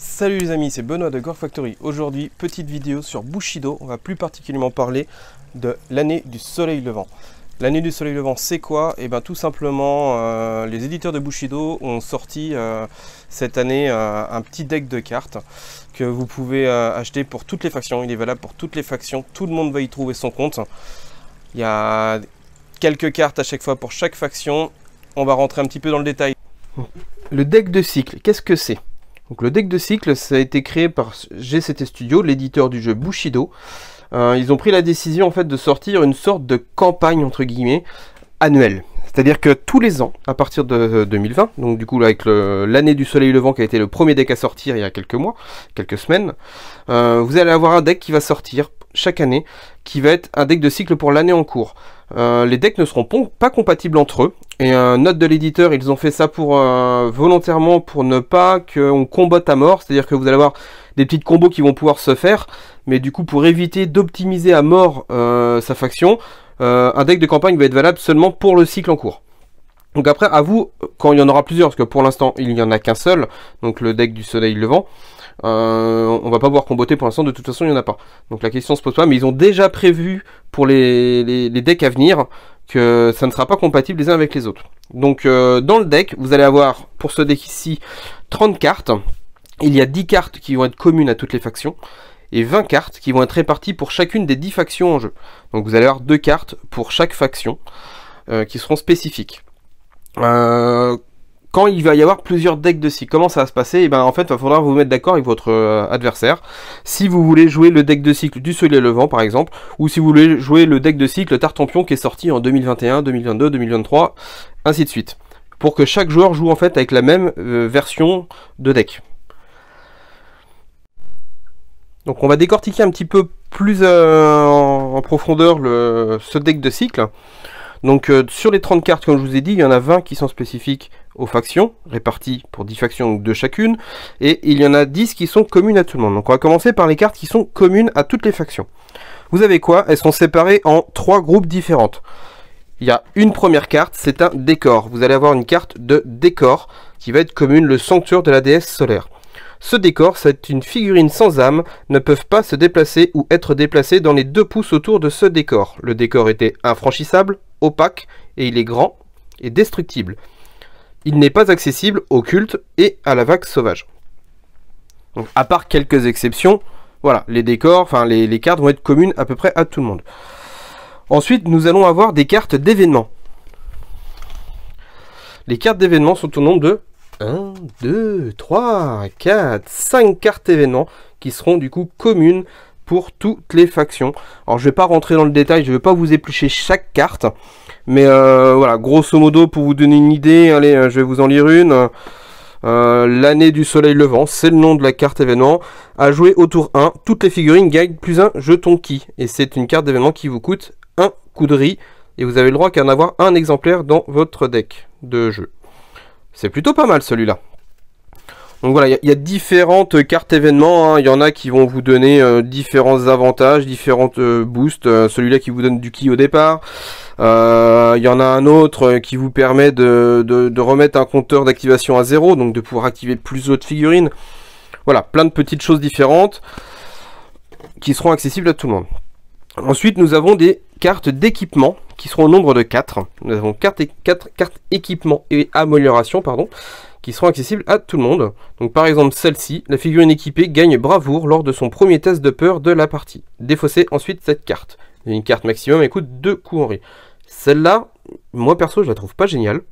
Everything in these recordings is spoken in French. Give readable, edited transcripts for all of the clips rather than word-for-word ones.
Salut les amis, c'est Benoît de Gore Factory. Aujourd'hui, petite vidéo sur Bushido. On va plus particulièrement parler de l'année du soleil levant. L'année du soleil levant, c'est quoi? Et bien tout simplement, les éditeurs de Bushido ont sorti cette année un petit deck de cartes que vous pouvez acheter pour toutes les factions. Il est valable pour toutes les factions, tout le monde va y trouver son compte. Il y a quelques cartes à chaque fois pour chaque faction. On va rentrer un petit peu dans le détail. Le deck de cycle, qu'est-ce que c'est? Donc le deck de cycle, ça a été créé par GCT Studio, l'éditeur du jeu Bushido. Ils ont pris la décision en fait de sortir une sorte de campagne entre guillemets annuelle. C'est-à-dire que tous les ans, à partir de 2020, donc du coup avec l'année du soleil levant qui a été le premier deck à sortir il y a quelques mois, quelques semaines, vous allez avoir un deck qui va sortir chaque année, qui va être un deck de cycle pour l'année en cours. Les decks ne seront pas compatibles entre eux. Et note de l'éditeur, ils ont fait ça pour volontairement pour ne pas qu'on combatte à mort. C'est-à-dire que vous allez avoir des petites combos qui vont pouvoir se faire. Mais du coup, pour éviter d'optimiser à mort sa faction, un deck de campagne va être valable seulement pour le cycle en cours. Donc après, à vous, quand il y en aura plusieurs, parce que pour l'instant, il n'y en a qu'un seul, donc le deck du soleil levant, on va pas pouvoir comboter pour l'instant, de toute façon il n'y en a pas. Donc la question se pose pas, mais ils ont déjà prévu pour les decks à venir que ça ne sera pas compatible les uns avec les autres. Donc dans le deck, vous allez avoir pour ce deck ici 30 cartes. Il y a 10 cartes qui vont être communes à toutes les factions et 20 cartes qui vont être réparties pour chacune des 10 factions en jeu. Donc vous allez avoir 2 cartes pour chaque faction qui seront spécifiques. Quand il va y avoir plusieurs decks de cycle, comment ça va se passer? Et ben en fait, il va falloir vous mettre d'accord avec votre adversaire. Si vous voulez jouer le deck de cycle du soleil levant, par exemple, ou si vous voulez jouer le deck de cycle Tartampion qui est sorti en 2021, 2022, 2023, ainsi de suite. Pour que chaque joueur joue en fait avec la même version de deck. Donc on va décortiquer un petit peu plus en profondeur ce deck de cycle. Donc sur les 30 cartes, comme je vous ai dit, il y en a 20 qui sont spécifiques aux factions, réparties pour 10 factions de chacune, et il y en a 10 qui sont communes à tout le monde. Donc on va commencer par les cartes qui sont communes à toutes les factions. Vous avez quoi? Elles sont séparées en 3 groupes différentes. Il y a une première carte, c'est un décor. Vous allez avoir une carte de décor qui va être commune, le sanctuaire de la déesse solaire. Ce décor, c'est une figurine sans âme, ne peuvent pas se déplacer ou être déplacés dans les 2 pouces autour de ce décor. Le décor était infranchissable, opaque, et il est grand et destructible. Il n'est pas accessible au culte et à la vague sauvage. Donc, à part quelques exceptions, voilà, les décors, enfin les cartes vont être communes à peu près à tout le monde. Ensuite, nous allons avoir des cartes d'événements. Les cartes d'événements sont au nombre de 1, 2, 3, 4, 5 cartes événements qui seront du coup communes pour toutes les factions. Alors je vais pas rentrer dans le détail, je vais pas vous éplucher chaque carte, mais voilà, grosso modo pour vous donner une idée, allez, je vais vous en lire une. L'année du soleil levant, c'est le nom de la carte événement. À jouer au tour 1, toutes les figurines gagnent plus un jeton ki, et c'est une carte d'événement qui vous coûte un coup de riz, et vous avez le droit qu'à en avoir un exemplaire dans votre deck de jeu. C'est plutôt pas mal celui-là. Donc voilà, il y a différentes cartes événements, hein. Il y en a qui vont vous donner différents avantages, différentes boosts. Celui-là qui vous donne du ki au départ. Il y en a un autre qui vous permet de remettre un compteur d'activation à 0, donc de pouvoir activer plus d'autres figurines. Voilà, plein de petites choses différentes qui seront accessibles à tout le monde. Ensuite, nous avons des cartes d'équipement qui seront au nombre de 4. Nous avons 4 cartes équipement et amélioration, pardon, qui seront accessibles à tout le monde. Donc par exemple celle-ci, la figurine équipée gagne bravoure lors de son premier test de peur de la partie. Défaussez ensuite cette carte. Une carte maximum, elle coûte 2 coups en riz. Celle-là, moi perso, je la trouve pas géniale.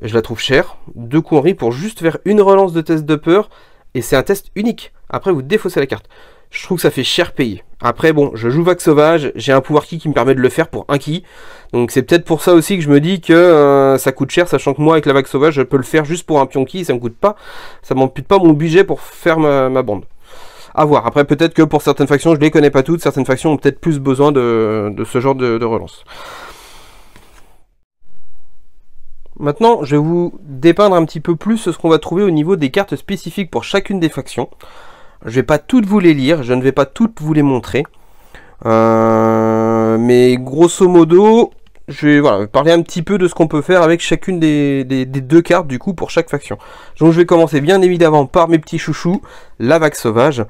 Je la trouve chère. 2 coups en riz pour juste faire une relance de test de peur. Et c'est un test unique. Après, vous défaussez la carte. Je trouve que ça fait cher payer. Après, bon, je joue vague sauvage. J'ai un pouvoir ki qui me permet de le faire pour un ki. Donc c'est peut-être pour ça aussi que je me dis que ça coûte cher. Sachant que moi, avec la vague sauvage, je peux le faire juste pour un pion ki. Ça me coûte pas. Ça m'ampute pas mon budget pour faire ma bande. À voir. Après, peut-être que pour certaines factions, je les connais pas toutes. Certaines factions ont peut-être plus besoin de ce genre de relance. Maintenant, je vais vous dépeindre un petit peu plus ce qu'on va trouver au niveau des cartes spécifiques pour chacune des factions. Je vais pas toutes vous les lire, je ne vais pas toutes vous les montrer. Mais grosso modo, je vais voilà, parler un petit peu de ce qu'on peut faire avec chacune des deux cartes du coup pour chaque faction. Donc je vais commencer bien évidemment par mes petits chouchous, la vague sauvage.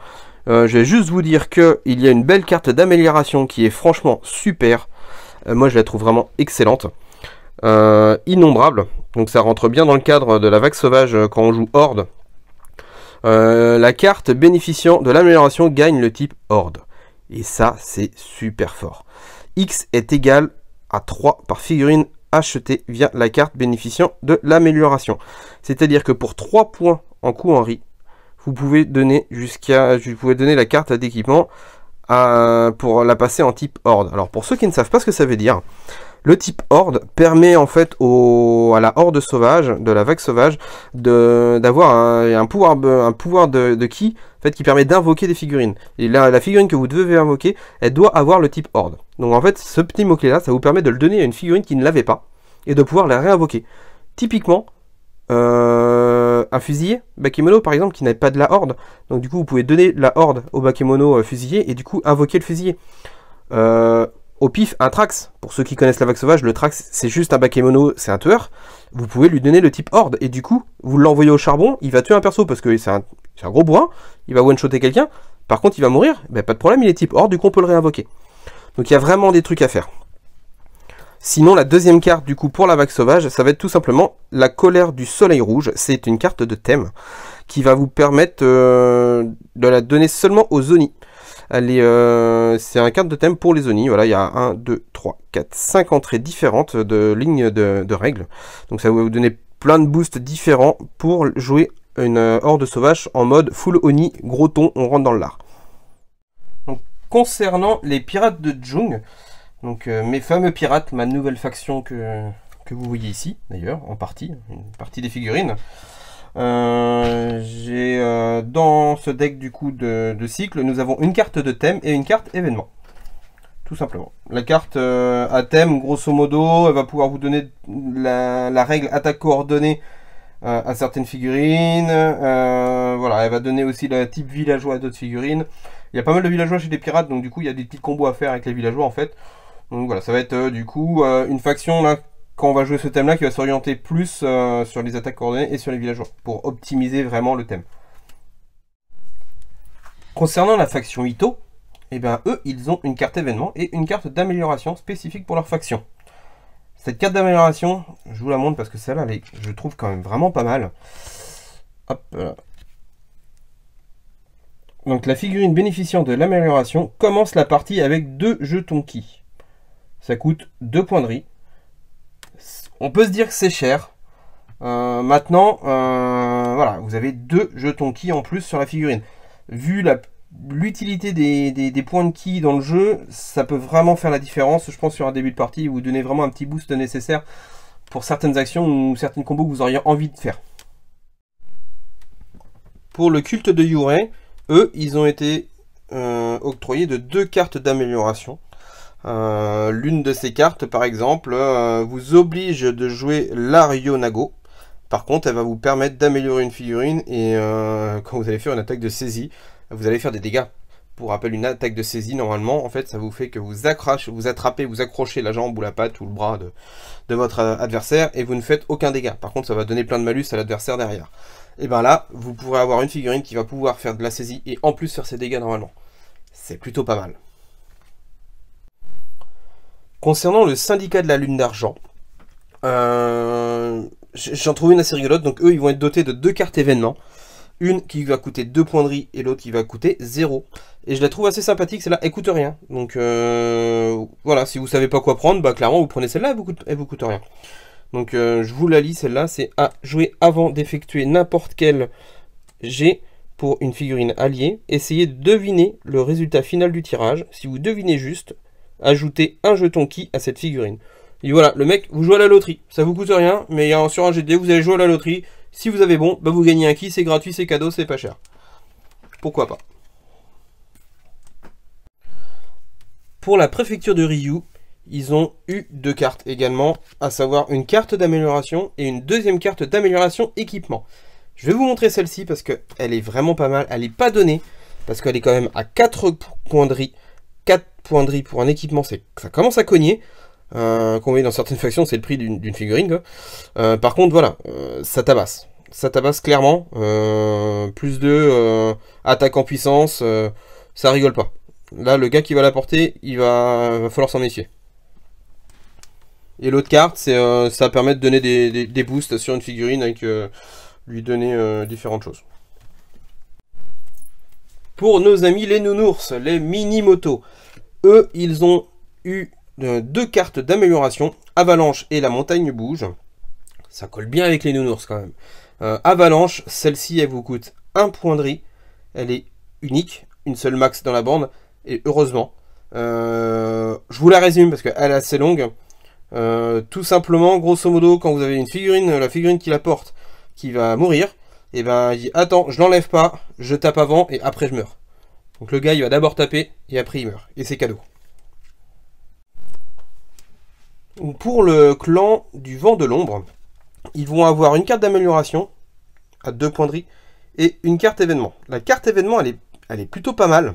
Je vais juste vous dire qu'il y a une belle carte d'amélioration qui est franchement super. Moi je la trouve vraiment excellente. Innombrable, donc ça rentre bien dans le cadre de la vague sauvage quand on joue Horde. La carte bénéficiant de l'amélioration gagne le type Horde. Et ça c'est super fort. X est égal à 3 par figurine achetée via la carte bénéficiant de l'amélioration. C'est-à-dire que pour 3 points en coup en riz, vous pouvez donner la carte d'équipement pour la passer en type Horde. Alors pour ceux qui ne savent pas ce que ça veut dire, le type Horde permet en fait à la Horde sauvage, de la vague sauvage, d'avoir un pouvoir de ki en fait, qui permet d'invoquer des figurines. Et la figurine que vous devez invoquer, elle doit avoir le type Horde. Donc en fait, ce petit mot-clé là, ça vous permet de le donner à une figurine qui ne l'avait pas, et de pouvoir la réinvoquer. Typiquement, un fusilier, Bakemono par exemple, qui n'avait pas de la Horde. Donc du coup, vous pouvez donner la Horde au Bakemono fusilier, et du coup, invoquer le fusilier. Au pif, un Trax. Pour ceux qui connaissent la vague sauvage, le Trax, c'est juste un Bakemono, c'est un tueur. Vous pouvez lui donner le type Horde, et du coup, vous l'envoyez au charbon, il va tuer un perso, parce que c'est un gros bourrin, il va one-shotter quelqu'un, par contre il va mourir, ben, pas de problème, il est type Horde, du coup on peut le réinvoquer. Donc il y a vraiment des trucs à faire. Sinon, la deuxième carte, du coup, pour la vague sauvage, ça va être tout simplement la colère du soleil rouge. C'est une carte de thème qui va vous permettre de la donner seulement aux Oni. C'est un carte de thème pour les Oni. Voilà, il y a 1, 2, 3, 4, 5 entrées différentes de lignes de règles. Donc ça va vous donner plein de boosts différents pour jouer une horde sauvage en mode full Oni, gros ton, on rentre dans le lard. Donc, concernant les pirates de Jung, donc mes fameux pirates, ma nouvelle faction que vous voyez ici, d'ailleurs, en partie, une partie des figurines. J'ai dans ce deck du coup de cycle, nous avons une carte de thème et une carte événement. Tout simplement. La carte à thème, grosso modo, elle va pouvoir vous donner la règle attaque coordonnée à certaines figurines. Voilà, elle va donner aussi le type villageois à d'autres figurines. Il y a pas mal de villageois chez les pirates, donc du coup il y a des petits combos à faire avec les villageois en fait. Donc voilà, ça va être du coup une faction là, quand on va jouer ce thème là, qui va s'orienter plus sur les attaques coordonnées et sur les villageois, pour optimiser vraiment le thème. Concernant la faction Ito, eh bien eux ils ont une carte événement et une carte d'amélioration spécifique pour leur faction. Cette carte d'amélioration, je vous la montre parce que celle-là, je trouve quand même vraiment pas mal. Hop là. Donc la figurine bénéficiant de l'amélioration commence la partie avec 2 jetons ki. Ça coûte 2 points de riz. On peut se dire que c'est cher. Maintenant, voilà, vous avez 2 jetons ki en plus sur la figurine. Vu l'utilité des points de ki dans le jeu, ça peut vraiment faire la différence. Je pense sur un début de partie, vous donnez vraiment un petit boost nécessaire pour certaines actions ou certaines combos que vous auriez envie de faire. Pour le culte de Yurei, eux, ils ont été octroyés de 2 cartes d'amélioration. L'une de ces cartes, par exemple, vous oblige de jouer l'Arionago. Par contre, elle va vous permettre d'améliorer une figurine et quand vous allez faire une attaque de saisie, vous allez faire des dégâts. Pour rappel, une attaque de saisie, normalement, en fait, ça vous fait que vous attrapez, vous accrochez la jambe ou la patte ou le bras de votre adversaire et vous ne faites aucun dégât. Par contre, ça va donner plein de malus à l'adversaire derrière. Et bien là, vous pourrez avoir une figurine qui va pouvoir faire de la saisie et en plus faire ses dégâts normalement. C'est plutôt pas mal. Concernant le syndicat de la lune d'argent, j'en trouve une assez rigolote. Donc eux, ils vont être dotés de 2 cartes événements. Une qui va coûter 2 points de riz et l'autre qui va coûter 0. Et je la trouve assez sympathique, celle-là, elle coûte rien. Donc voilà, si vous savez pas quoi prendre, bah clairement vous prenez celle-là, elle vous coûte rien. Donc je vous la lis, celle-là, c'est à jouer avant d'effectuer n'importe quel jet pour une figurine alliée. Essayez de deviner le résultat final du tirage. Si vous devinez juste, ajoutez un jeton ki à cette figurine. Et voilà, le mec, vous jouez à la loterie. Ça vous coûte rien, mais sur un GD, vous allez jouer à la loterie. Si vous avez bon, bah vous gagnez un ki, c'est gratuit, c'est cadeau, c'est pas cher. Pourquoi pas. Pour la préfecture de Ryu, ils ont eu 2 cartes également, à savoir une carte d'amélioration et une deuxième carte d'amélioration équipement. Je vais vous montrer celle-ci parce qu'elle est vraiment pas mal. Elle n'est pas donnée parce qu'elle est quand même à 4 points de riz. 4 points de riz pour un équipement, ça commence à cogner. qu'on met dans certaines factions, c'est le prix d'une figurine, quoi. Par contre, voilà, ça tabasse. Ça tabasse clairement. Plus de attaque en puissance, ça rigole pas. Là, le gars qui va la porter, va falloir s'en méfier. Et l'autre carte, ça permet de donner des boosts sur une figurine avec lui donner différentes choses. Pour nos amis les nounours, les mini-motos, eux, ils ont eu 2 cartes d'amélioration, Avalanche et la montagne bouge. Ça colle bien avec les nounours quand même. Avalanche, celle-ci, elle vous coûte 1 point de riz. Elle est unique, une seule max dans la bande, et heureusement. Je vous la résume parce qu'elle est assez longue. Tout simplement, grosso modo, quand vous avez une figurine, la figurine qui la porte, qui va mourir, et ben il dit attends, je l'enlève pas, je tape avant et après je meurs. Donc le gars il va d'abord taper et après il meurt. Et c'est cadeau. Pour le clan du vent de l'ombre, ils vont avoir une carte d'amélioration à 2 points de riz et une carte événement. La carte événement elle est plutôt pas mal.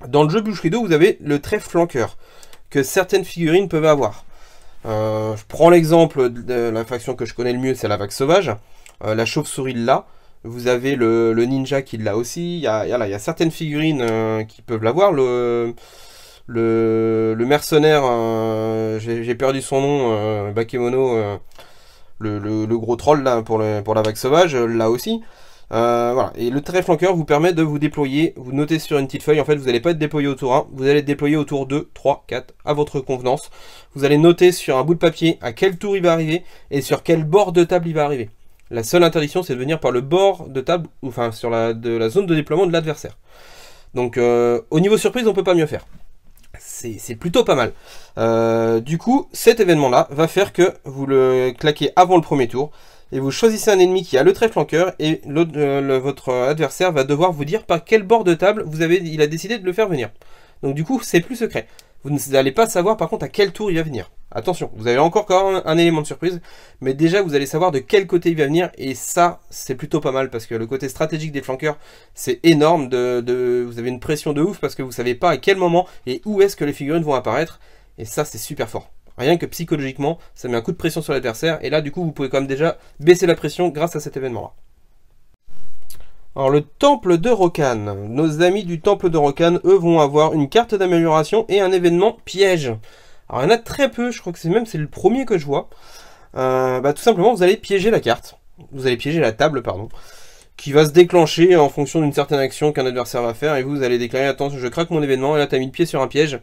Dans le jeu Bushido, vous avez le trèfle flanqueur que certaines figurines peuvent avoir. Je prends l'exemple de la faction que je connais le mieux, c'est la vague sauvage. La chauve-souris l'a. Vous avez le ninja qui l'a aussi. Il y a certaines figurines qui peuvent l'avoir. Le mercenaire, j'ai perdu son nom, Bakemono, le gros troll là, pour la vague sauvage, l'a aussi. Voilà. Et le trèfle flanqueur vous permet de vous déployer. Vous notez sur une petite feuille, en fait vous n'allez pas être déployé au tour 1, vous allez être déployé au tour 2, 3, 4, à votre convenance. Vous allez noter sur un bout de papier à quel tour il va arriver et sur quel bord de table il va arriver. La seule interdiction, c'est de venir par le bord de table, enfin sur la zone de déploiement de l'adversaire. Donc au niveau surprise, on peut pas mieux faire. C'est plutôt pas mal. Du coup, cet événement-là va faire que vous le claquez avant le premier tour, et vous choisissez un ennemi qui a le trèfle flanqueur, et votre adversaire va devoir vous dire par quel bord de table il a décidé de le faire venir. Donc du coup, c'est plus secret. Vous n'allez pas savoir par contre à quel tour il va venir. Attention, vous avez encore un élément de surprise, mais déjà vous allez savoir de quel côté il va venir, et ça c'est plutôt pas mal parce que le côté stratégique des flanqueurs c'est énorme. Vous avez une pression de ouf parce que vous savez pas à quel moment et où est-ce que les figurines vont apparaître, et ça c'est super fort. Rien que psychologiquement, ça met un coup de pression sur l'adversaire, et là du coup vous pouvez quand même déjà baisser la pression grâce à cet événement là. Alors le temple de Rokan, nos amis du temple de Rokan, eux vont avoir une carte d'amélioration et un événement piège. Alors il y en a très peu, je crois que c'est le premier que je vois. Tout simplement vous allez piéger la carte, vous allez piéger la table pardon, qui va se déclencher en fonction d'une certaine action qu'un adversaire va faire, et vous allez déclarer attention je craque mon événement, et là tu as mis le pied sur un piège.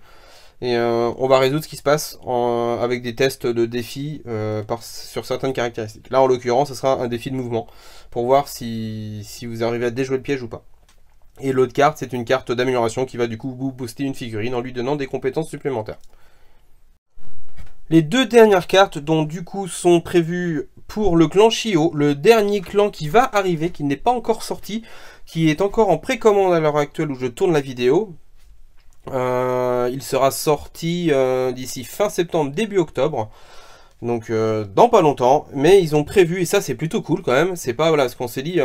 Et on va résoudre ce qui se passe avec des tests de défis sur certaines caractéristiques. Là en l'occurrence ce sera un défi de mouvement pour voir si vous arrivez à déjouer le piège ou pas. Et l'autre carte c'est une carte d'amélioration qui va du coup vous booster une figurine en lui donnant des compétences supplémentaires. Les 2 dernières cartes dont du coup sont prévues pour le clan Shio, le dernier clan qui va arriver, qui n'est pas encore sorti, qui est encore en précommande à l'heure actuelle où je tourne la vidéo. Il sera sorti d'ici fin septembre, début octobre, donc dans pas longtemps, mais ils ont prévu, et ça c'est plutôt cool quand même, c'est pas voilà ce qu'on s'est dit,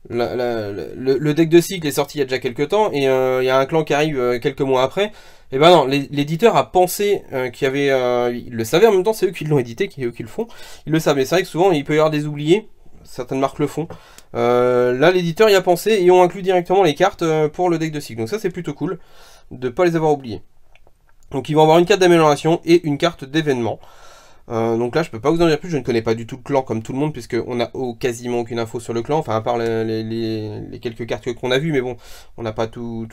le deck de cycle est sorti il y a déjà quelques temps, et il y a un clan qui arrive quelques mois après, et ben non, l'éditeur a pensé qu'il y avait, il le savait en même temps, c'est eux qui l'ont édité, c'est eux qui le font, ils le savent, mais c'est vrai que souvent il peut y avoir des oubliés, certaines marques le font. Là l'éditeur y a pensé et ont inclus directement les cartes pour le deck de cycle, donc ça c'est plutôt cool de ne pas les avoir oubliés. Donc ils vont avoir une carte d'amélioration et une carte d'événement. Donc là je peux pas vous en dire plus, je ne connais pas du tout le clan comme tout le monde, puisque on n'a quasiment aucune info sur le clan, enfin à part les quelques cartes qu'on a vues, mais bon, on n'a pas tout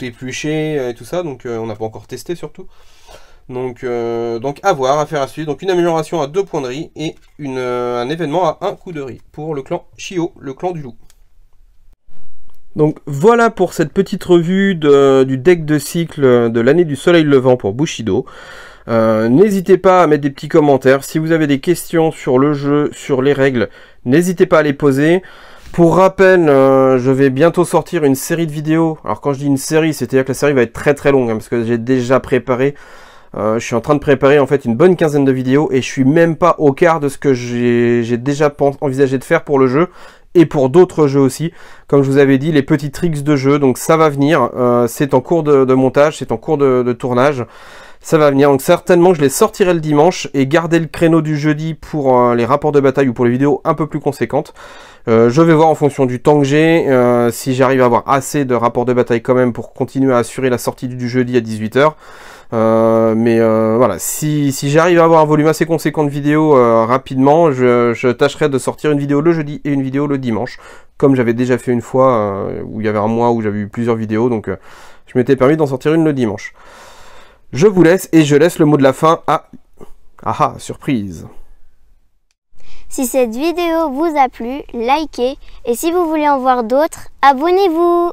épluché et tout ça, donc on n'a pas encore testé surtout. Donc à voir, affaire à suivre. Donc une amélioration à 2 points de riz et un événement à 1 coup de riz pour le clan Shio, le clan du loup. Donc voilà pour cette petite revue du deck de cycle de l'année du soleil levant pour Bushido. N'hésitez pas à mettre des petits commentaires. Si vous avez des questions sur le jeu, sur les règles, n'hésitez pas à les poser. Pour rappel, je vais bientôt sortir une série de vidéos. Alors quand je dis une série, c'est-à-dire que la série va être très très longue, hein, parce que j'ai déjà préparé. Je suis en train de préparer en fait une bonne quinzaine de vidéos, et je suis même pas au quart de ce que j'ai déjà envisagé de faire pour le jeu. Et pour d'autres jeux aussi, comme je vous avais dit, les petits tricks de jeu, donc ça va venir, c'est en cours de montage, c'est en cours de tournage. ça va venir. Donc certainement je les sortirai le dimanche et garder le créneau du jeudi pour les rapports de bataille ou pour les vidéos un peu plus conséquentes. Je vais voir en fonction du temps que j'ai, si j'arrive à avoir assez de rapports de bataille quand même pour continuer à assurer la sortie du jeudi à 18 h. Voilà, si j'arrive à avoir un volume assez conséquent de vidéos rapidement, je tâcherai de sortir une vidéo le jeudi et une vidéo le dimanche, comme j'avais déjà fait une fois, où il y avait un mois où j'avais eu plusieurs vidéos, donc je m'étais permis d'en sortir une le dimanche. Je vous laisse et je laisse le mot de la fin à... Ah, surprise! Si cette vidéo vous a plu, likez et si vous voulez en voir d'autres, abonnez-vous!